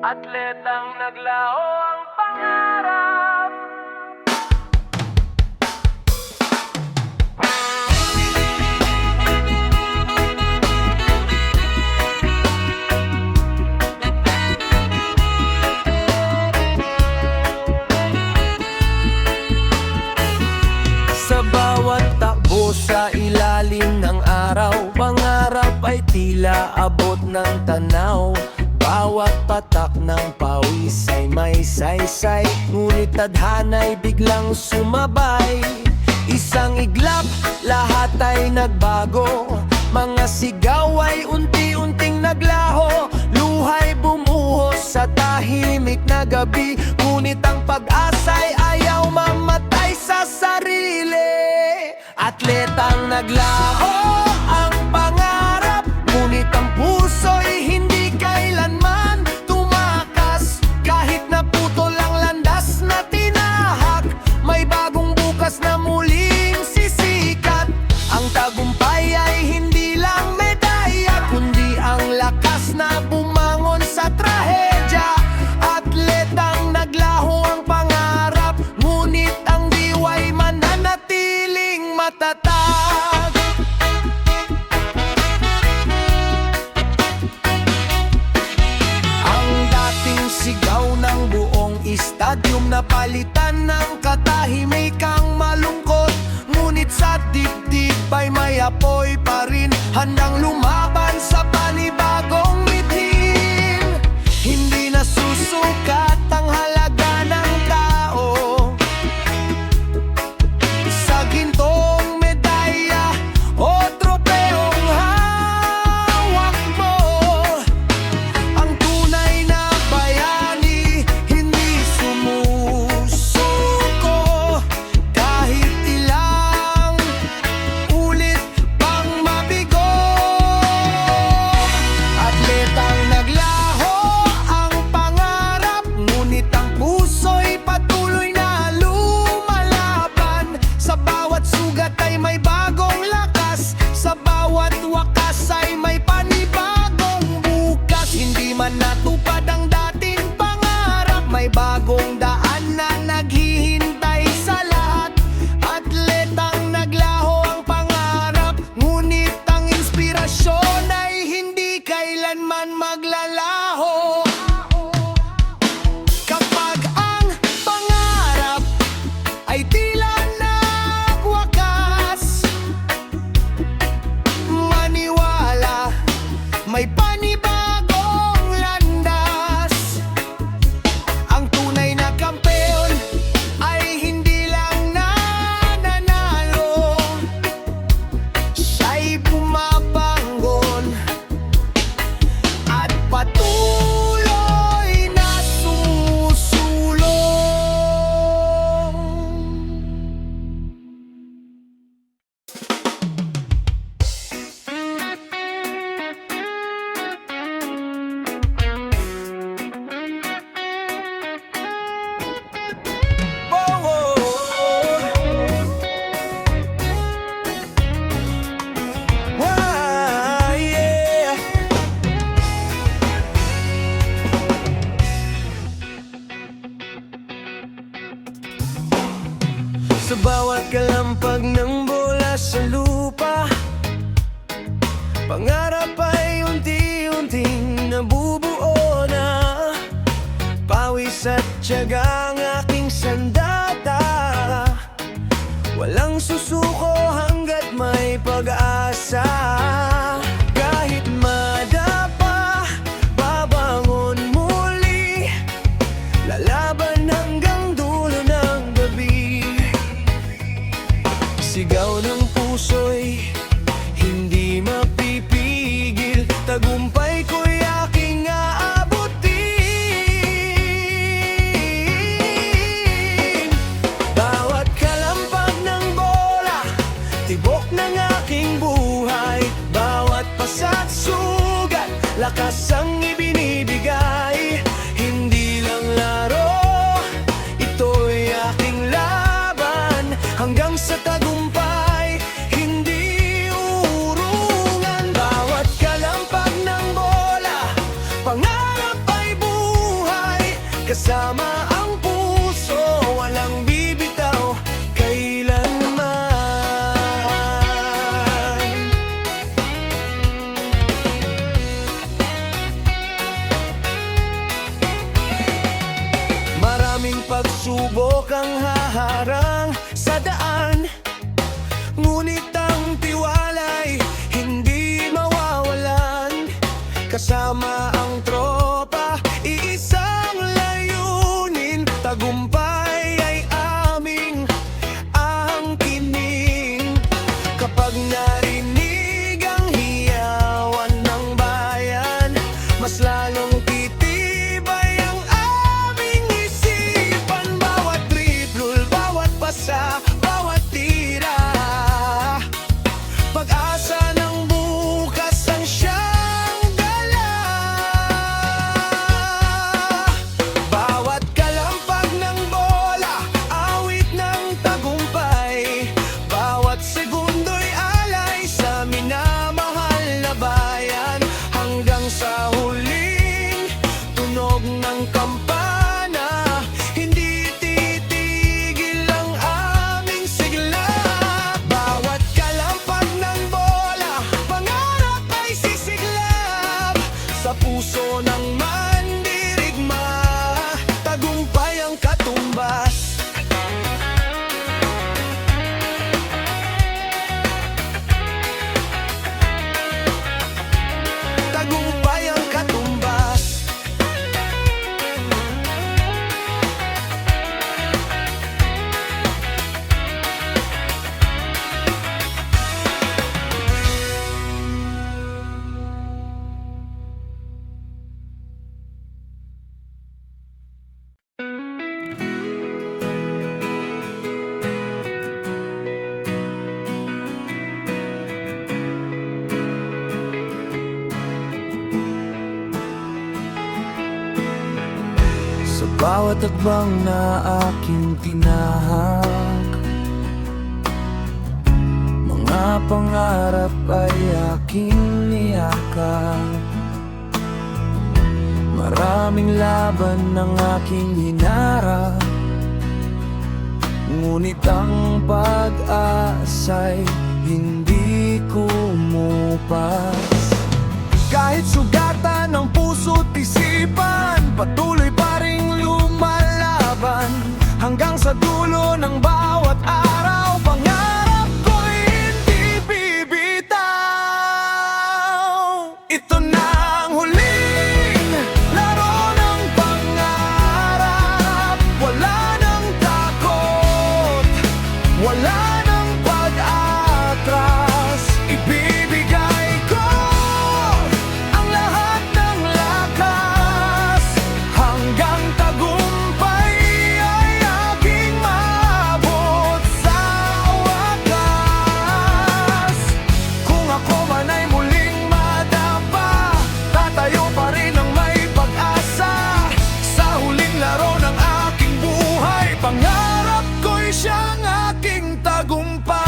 Atletang naglaho ang pangarap. Sa bawat takbo sa ilalim ng araw, pangarap ay tila abot ng tanaw. Bawat patak ng pawis ay may saysay, ngunit tadhana'y biglang sumabay. Isang iglap, lahat ay nagbago. Mga sigaw ay unti-unting naglaho. Luha'y bumuhos sa tahimik na gabi, ngunit ang pag-asa'y ayaw mamatay sa sarili. Atletang naglaho ang pangarap, ngunit ang puso'y hindi kailanman tumakas. Kahit na putol ang landas na tinahak, may bagong bukas na muling sisikat. Ang tagumpay ay hindi lang medalya, kundi ang lakas na bumangon sa trahedya. Atletang naglaho ang pangarap, ngunit ang diwa'y mananatiling matatag. Ang dating sigaw ng buong estadyum napalitan ng katahimikang malungkot, ngunit sa dibdib ay may apoy pa rin, handang lumaban sa panibagong mithin. Hindi na susukat ang halaga ng tao sa gintong medalya o tropehong hawak mo. Ang tunay na bayani hindi sumusuko, kahit ilang ulit pang mabigo. Atletang naglaho ang pangarap, ngunit ang puso'y patuloy na lumalaban. Sa bawat sugat ay may bagong lakas, sa bawat wakas ay may panibagong bukas. Hindi man natupad ang dating pangarap, may bagong daan na naghihintay sa lahat. Atletang naglaho ang pangarap, ngunit ang inspirasyon ay hindi kailanman maglalaho. Kapag ang pangarap ay tila nagwakas, maniwala, may panibagong landas. Ang tunay na kampeon ay hindi lang nananalo, siya'y bumabanggon at patuloy na sumusulong. Oh, oh, oh. Ah, yeah. Sa bawat kalampag ng bola sa lupa, pangarap ay unti-unting nabubuo na. Pawis at tiyaga ang aking sandata, walang susuko hanggat may pag-asa. Kahit madapa, babangon muli, lalaban hanggang dulo ng gabi. Sigaw ng puso'y hindi mapipigil, tagumpay ko'y aking aabutin. Bawat kalampag ng bola, tibok ng aking buhay. Bawat pasa't sugat, lakas ang ibinibigay. Hindi lang laro, ito'y aking laban hanggang sa tagumpay, hindi urungan. Bawat kalampag ng bola, pangarap ay buhay. kasama ang puso, walang bibitaw kailanman. Maraming pagsubok ang haharang sa daan, ngunit ang tiwala'y hindi mawawalan. Kasama ang tropa, iisang layunin, tagumpay ay aming angkinin. Kapag narinig ang hiyawan ng bayan, mas lalong titibay ang aming isipan. Bawat dribble, bawat pasa, bawat tira, pag-asa ng bukas ang siyang dala. Bawat kalampag ng bola, awit ng tagumpay. Bawat segundo'y alay sa minamahal na bayan. Hanggang sa huling tunog ng kampana, hindi titigil ang aming sigla. Bawat kalampag ng bola, pangarap ay sisiglab. Sa puso ng mandirigma, tagumpay ang katumbas. Tagumpay ang katumbas. Sa bawat akbang na aking tinahak, mga pangarap ay aking niyakap. Maraming laban ng aking hinarap, ngunit ang pag-asa'y hindi kumupas. Kahit sugatan ng puso't isipan, patuloy pa ring lumalaban. Hanggang sa dulo ng bawat araw, pangarap ko'y hindi bibitaw. Ito na ang huling laro ng pangarap. Wala nang takot, wala nang pag-atras. Ibibigay ko ang lahat ng lakas, hanggang tagumpay ay aking maabot sa wakas. Kung ako man ay muling madapa, tatayo pa rin ang may pag-asa. Sa huling laro ng aking buhay, pangarap ko'y siyang aking tagumpay.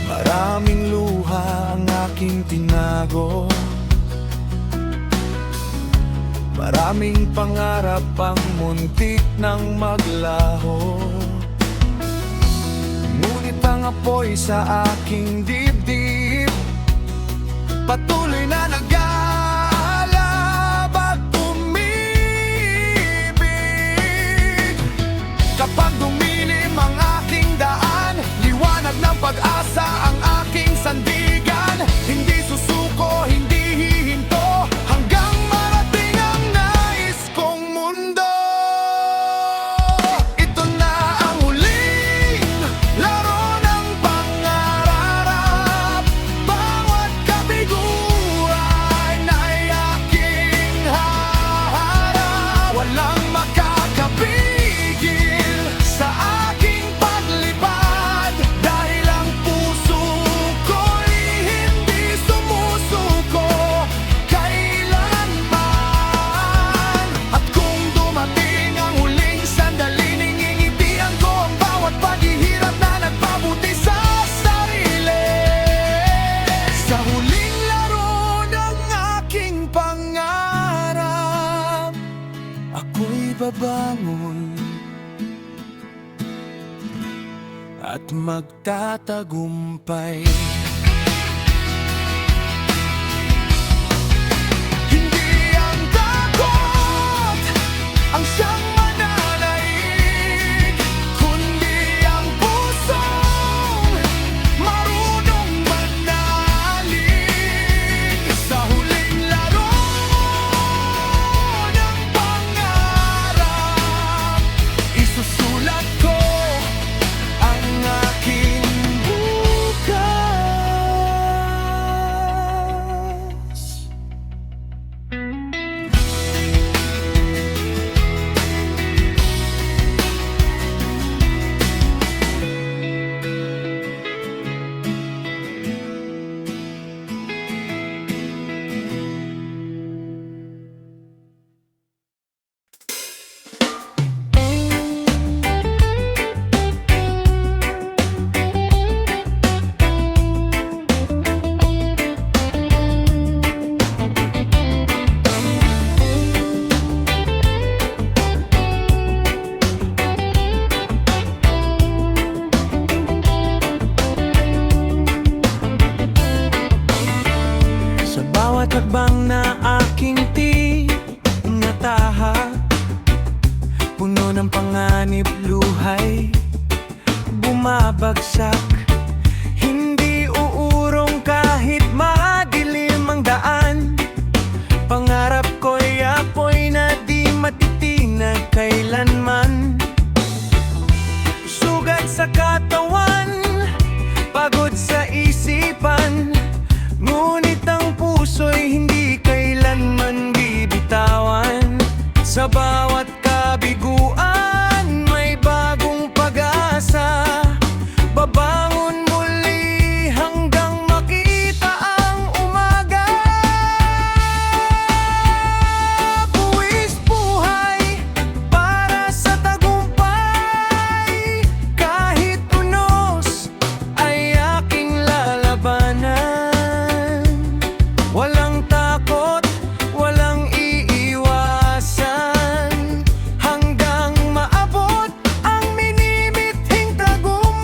Maraming luha ang aking tinago, maraming pangarap ang muntik ng maglaho. Ngunit ang apoy sa aking dibdib patuloy na nag-aalab at umibig. Kapag dumilim ang aking daan, liwanag ng pag-asa ang aking sandigan. Hindi susuko, hindi hihinto, hanggang marating ang nais kong mundo. Ito na ang huling laro ng pangarap. Bawat kabiguan ay aking haharap. Walang makakapigil sa aking paglipad, dahil ang puso ko'y magtatagumpay. Hindi ang takot ang siyang mananaig, kundi ang pusong marunong manalig. Sa huling laro ng pangarap, isusulat ko ang aking bukas. Sa bawat hakbang na aking tinatahak, puno ng panganib, luhay bumabagsak. Hindi uurong kahit madilim ang daan. Pangarap ko'y apoy na di matitinag kailanman. Sugat sa katawan, pagod sa isipan, ngunit ang puso'y hindi kailanman bibitawan. Sa bawat kabiguan, may bagong pag-asa. Babangon muli hanggang makita ang umaga. Buwis buhay para sa tagumpay. Kahit unos ay aking lalabanan. Walang takot, walang iiwasan, hanggang maabot ang minimithing tagumpay.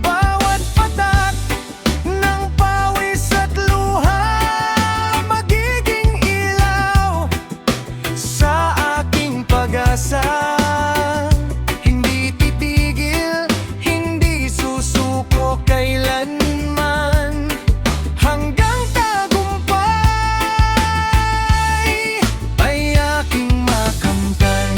Bawat patak ng pawis at luha magiging ilaw sa aking pag-asa. Hindi titigil, hindi susuko kailanman, hanggang tagumpay ay aking makamtan.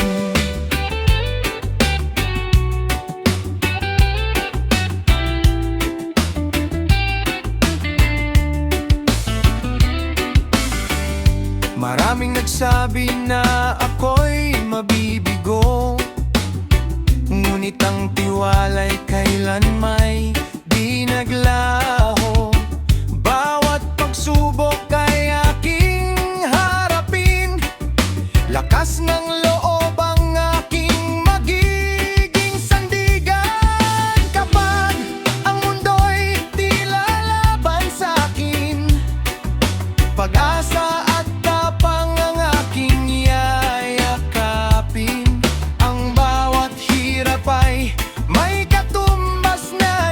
Maraming nagsabi na ako'y mabibigo, ngunit ang tiwala'y kailanmay di naglaho. Bawat pagsubok ay aking harapin. Lakas ng loob ang aking magiging sandigan. Kapag ang mundo'y di lalaban sa'kin, pag-asa at tapang ang aking yayakapin. Ang bawat hirap ay may katumbas na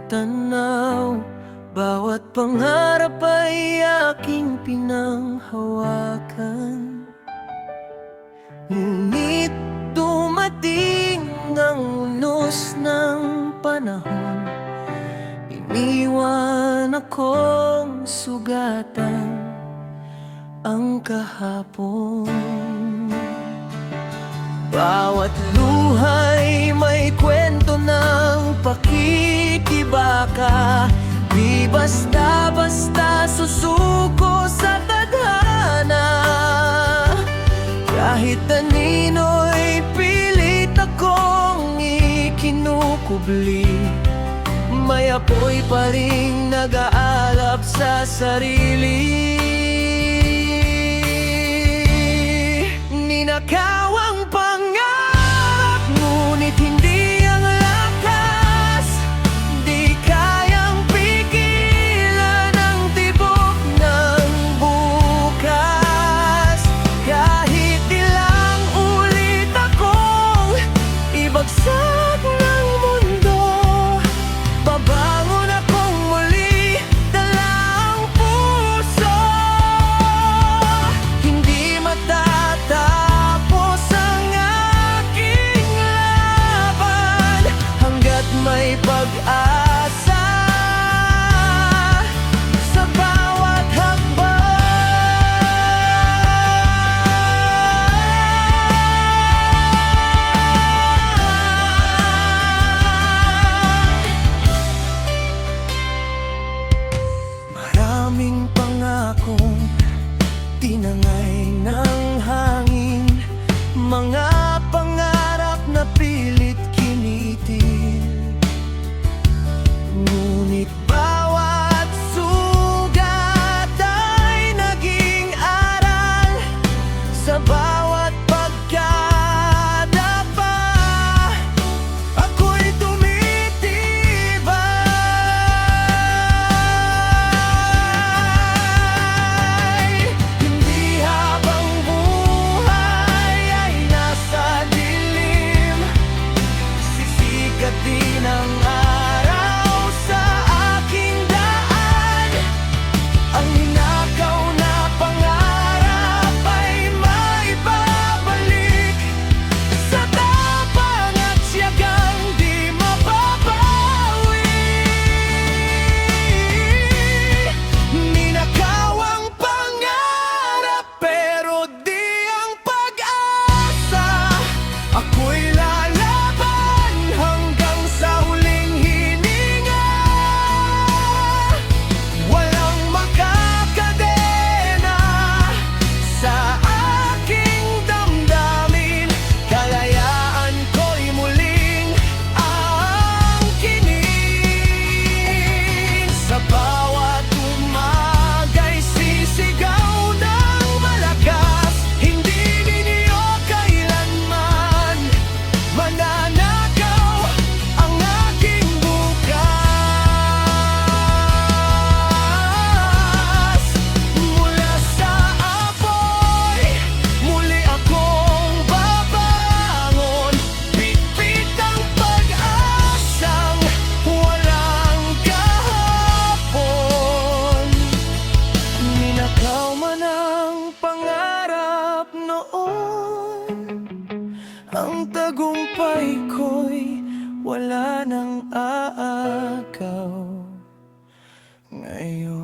tanaw, bawat pangarap ay aking pinanghawakan. Ngunit dumating ang unos ng panahon, iniwan akong sugatan ang kahapon. Bawat luhay may kwento ng pakikibaka, di basta-basta susuko sa tadhana. Kahit anino'y pilit akong ikinukubli, may apoy pa ring nag-aalab sa sarili. Ninakaw ang pangarap, ngunit hindi ang lakas. Di kayang pigilan ang tibok ng bukas. Kahit ilang ulit akong ibagsak ng mundo, babangon akong muli, dala ang puso. Hindi matatapos ang aking laban hanggat may pag-asa sa bawat hakbang. Maraming pangakong tinangay ng hangin, mga pangarap na pilit kinitil. Ngunit bawat sugat ay naging aral, sa bawat pagkadapa ako'y tumitibay. Hindi habang buhay ay nasa dilim, sisikat din ang araw sa aking daan. Ang ninakaw na pangarap ay maibabalik, sa tapang at siyagang di mababawi. Ninakaw ang pangarap pero di ang pag-asa. Ako'y lalaban hanggang sa huling hininga. Walang makakadena sa aking damdamin, kalayaan ko'y muling aangkinin. Sa bawat umaga'y sisigaw ng malakas, hindi ninyo kailanman mananakaw ang aking bukas. Mula sa apoy, muli akong babangon, bitbit ang pag-asang walang kahapon. Ninakaw man ang pangarap noon, ang tagumpay ko'y wala nang aagaw ngayon.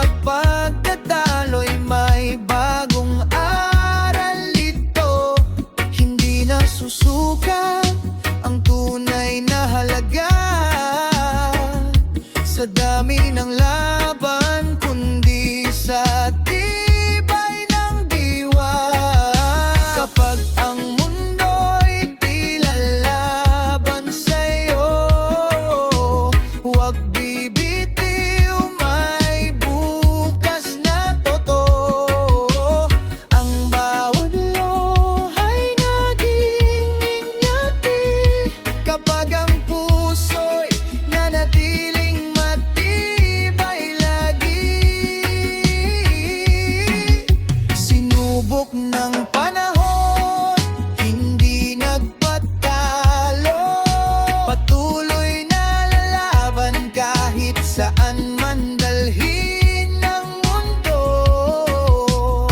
bawat pagdadalo'y may bagong aral ito. Hindi na susukat ang tunay na halaga sa dami ng laban, kundi sa tibay ng diwa. Kapag ang mundo'y tila laban sa'yo, huwag bibitiw, may bukas na totoo. Ang bawat luha'y naging ingati kapag ang puso'y nanatiling matibay lagi. Sinubok ng panahon, hindi nagpatalo, patuloy na lalaban kahit saan man dalhin ng mundo.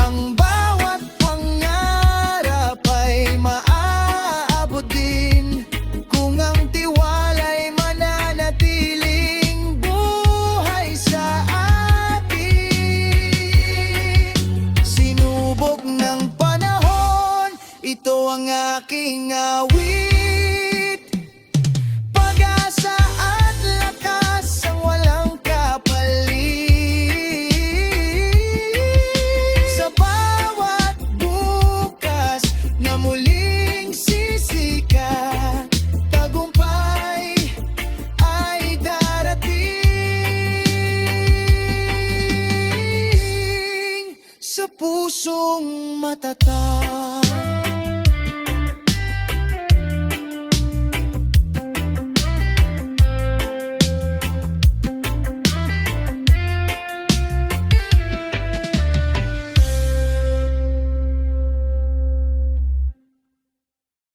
Ang bawat pangarap ay maaabot din kung ang tiwala'y mananatiling buhay sa atin. Sinubok ng panahon, ito ang aking awit. Pag-asa at lakas ang walang kapalit. Sa bawat bukas na muling sisikat, tagumpay ay darating sa pusong matatag.